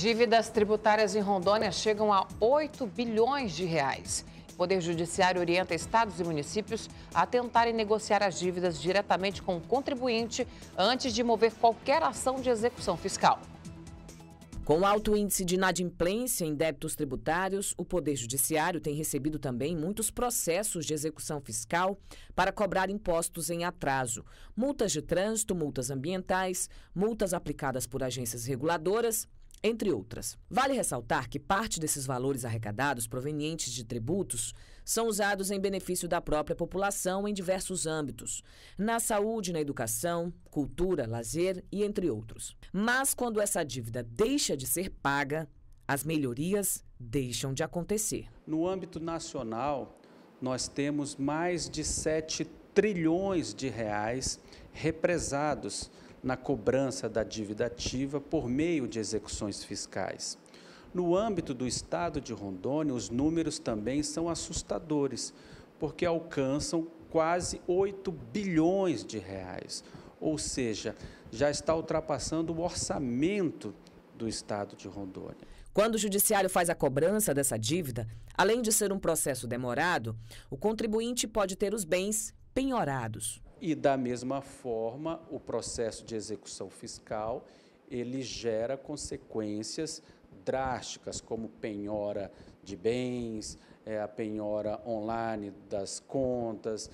Dívidas tributárias em Rondônia chegam a 8 bilhões de reais. O Poder Judiciário orienta estados e municípios a tentarem negociar as dívidas diretamente com o contribuinte antes de mover qualquer ação de execução fiscal. Com alto índice de inadimplência em débitos tributários, o Poder Judiciário tem recebido também muitos processos de execução fiscal para cobrar impostos em atraso, multas de trânsito, multas ambientais, multas aplicadas por agências reguladoras, entre outras. Vale ressaltar que parte desses valores arrecadados provenientes de tributos são usados em benefício da própria população em diversos âmbitos, na saúde, na educação, cultura, lazer e entre outros. Mas quando essa dívida deixa de ser paga, as melhorias deixam de acontecer. No âmbito nacional, nós temos mais de 7 trilhões de reais represados na cobrança da dívida ativa por meio de execuções fiscais. No âmbito do estado de Rondônia, os números também são assustadores, porque alcançam quase 8 bilhões de reais, ou seja, já está ultrapassando o orçamento do estado de Rondônia. Quando o judiciário faz a cobrança dessa dívida, além de ser um processo demorado, o contribuinte pode ter os bens penhorados. E, da mesma forma, o processo de execução fiscal, ele gera consequências drásticas, como penhora de bens, a penhora online das contas,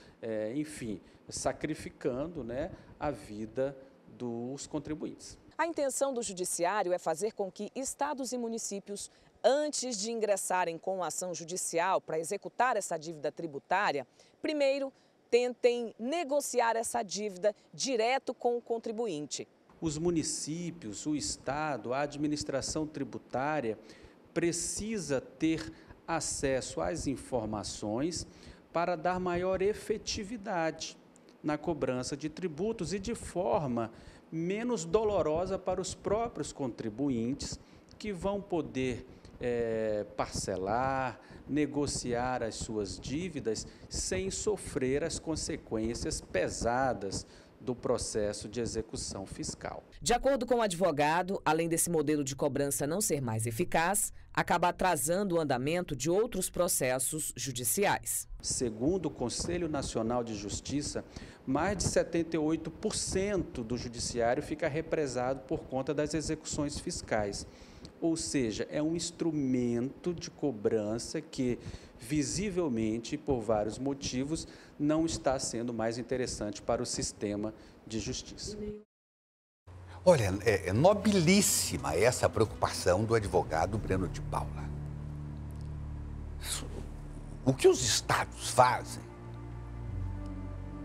enfim, sacrificando, a vida dos contribuintes. A intenção do judiciário é fazer com que estados e municípios, antes de ingressarem com a ação judicial para executar essa dívida tributária, primeiro tentem negociar essa dívida direto com o contribuinte. Os municípios, o Estado, a administração tributária precisa ter acesso às informações para dar maior efetividade na cobrança de tributos e de forma menos dolorosa para os próprios contribuintes, que vão poder parcelar, negociar as suas dívidas sem sofrer as consequências pesadas do processo de execução fiscal. De acordo com o advogado, além desse modelo de cobrança não ser mais eficaz, acaba atrasando o andamento de outros processos judiciais. Segundo o Conselho Nacional de Justiça, mais de 78% do judiciário fica represado por conta das execuções fiscais. Ou seja, é um instrumento de cobrança que, visivelmente, por vários motivos, não está sendo mais interessante para o sistema de justiça. Olha, é nobilíssima essa preocupação do advogado Breno de Paula. O que os estados fazem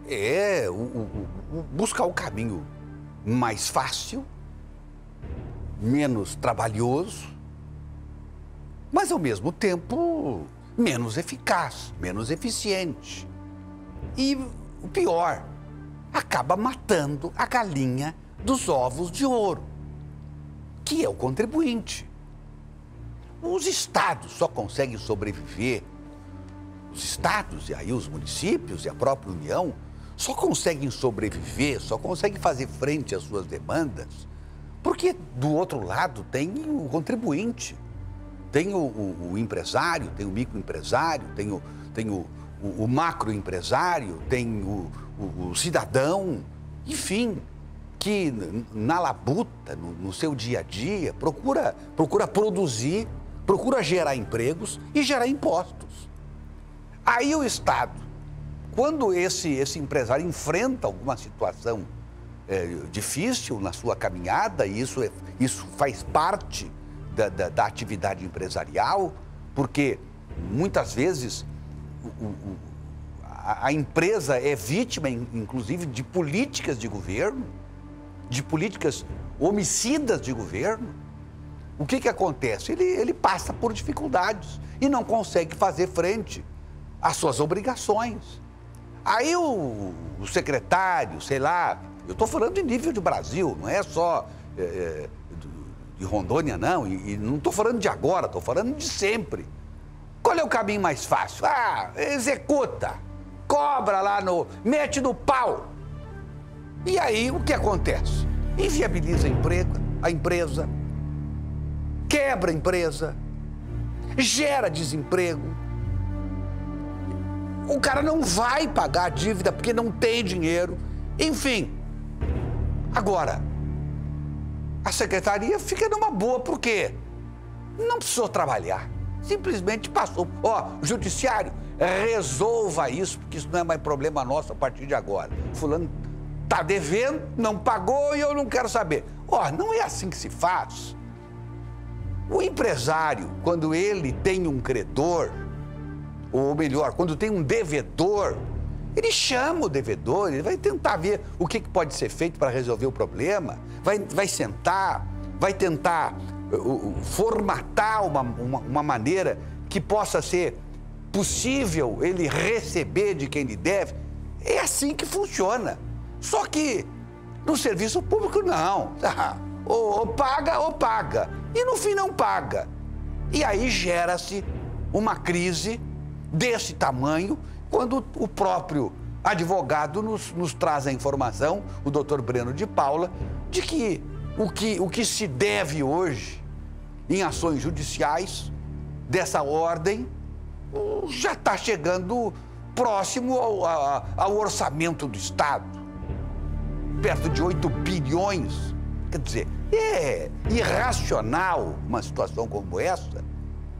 é buscar o caminho mais fácil, menos trabalhoso, mas, ao mesmo tempo, menos eficaz, menos eficiente. E o pior, acaba matando a galinha dos ovos de ouro, que é o contribuinte. Os estados só conseguem sobreviver, os estados e aí os municípios e a própria União só conseguem sobreviver, só conseguem fazer frente às suas demandas, porque do outro lado tem o contribuinte, tem o empresário, tem o microempresário, tem o macroempresário, tem o cidadão, enfim, que na labuta, no seu dia a dia, procura produzir, procura gerar empregos e gerar impostos. Aí o Estado, quando esse empresário enfrenta alguma situação difícil na sua caminhada, e isso faz parte da atividade empresarial, porque muitas vezes a empresa é vítima, inclusive, de políticas de governo, de políticas homicidas de governo. O que acontece? Ele passa por dificuldades e não consegue fazer frente às suas obrigações. Aí o secretário, sei lá, eu estou falando de nível de Brasil, não é só de Rondônia, não, e não estou falando de agora, estou falando de sempre. Qual é o caminho mais fácil? Executa, cobra lá mete no pau. E aí o que acontece? Inviabiliza a empresa, quebra a empresa, gera desemprego. O cara não vai pagar a dívida porque não tem dinheiro. Enfim. Agora, a secretaria fica numa boa, por quê? Não precisou trabalhar. Simplesmente passou. Judiciário, resolva isso, porque isso não é mais problema nosso a partir de agora. Fulano está devendo, não pagou e eu não quero saber. Não é assim que se faz. O empresário, quando ele tem um credor, ou melhor, quando tem um devedor, ele chama o devedor, ele vai tentar ver o que pode ser feito para resolver o problema, vai sentar, vai tentar formatar uma maneira que possa ser possível ele receber de quem lhe deve. É assim que funciona. Só que no serviço público, não. Ou paga. E no fim não paga. E aí gera-se uma crise desse tamanho, quando o próprio advogado nos traz a informação, o doutor Breno de Paula, de que o que se deve hoje em ações judiciais dessa ordem já está chegando próximo ao orçamento do Estado, perto de 8 bilhões. Quer dizer, é irracional uma situação como essa,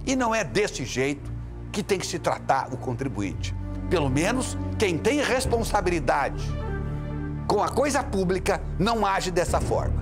e não é desse jeito que tem que se tratar o contribuinte. Pelo menos quem tem responsabilidade com a coisa pública não age dessa forma.